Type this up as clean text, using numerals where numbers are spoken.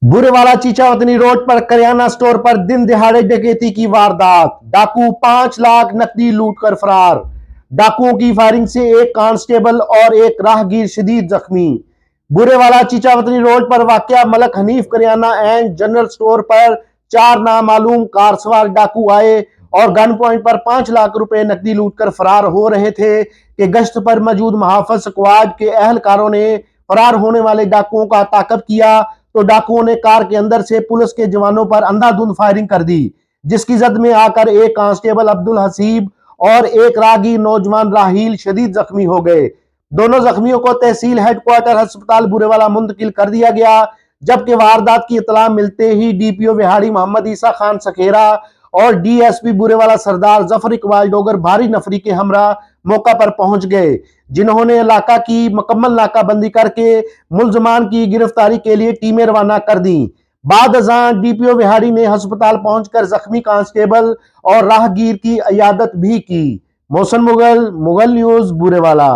Burewala Chichawatni road पर kirana store पर दिन दिहाड़े डकैती की वारदात। डाकू 5 लाख नकदी लूट कर फरार। डाकुओं की फायरिंग से एक कांस्टेबल और एक राहगीर शदीद जख्मी। बुरेवाला चीचावतनी रोड पर वाकया मलक हनीफ करियाना एंड जनरल स्टोर पर 4 नामालूम कार सवार डाकू आए और गन पॉइंट पर 5 लाख रुपए नकदी लूट कर फरार हो रहे थे कि गश्त पर मौजूद मुहाफिज स्क्वाड के अहलकारों ने फरार होने वाले डाकुओं का ताकब किया तो डाकुओं ने कार के अंदर से पुलिस के जवानों पर अंधाधुंध फायरिंग कर दी, जिसकी जद में आकर एक कांस्टेबल अब्दुल हसीब और एक राहगीर नौजवान राहील शदीद जख्मी हो गए। दोनों जख्मियों को तहसील हेडक्वार्टर अस्पताल बुरेवाला मुंतकिल कर दिया गया, जबकि वारदात की इतला मिलते ही डीपीओ विहाड़ी मोहम्मद ईसा खान सखेरा और डीएसपी बुरेवाला सरदार जफर इकबाल डोगर भारी नफरी के हमरा मौका पर पहुंच गए, जिन्होंने इलाका की मुकम्मल नाकाबंदी करके मुलजमान की गिरफ्तारी के लिए टीमें रवाना कर दी। बाद अज़ां डीपीओ विहाड़ी ने अस्पताल पहुंचकर जख्मी कांस्टेबल और राहगीर की इयादत भी की। मोहसिन मुगल, मुगल न्यूज, बुरेवाला।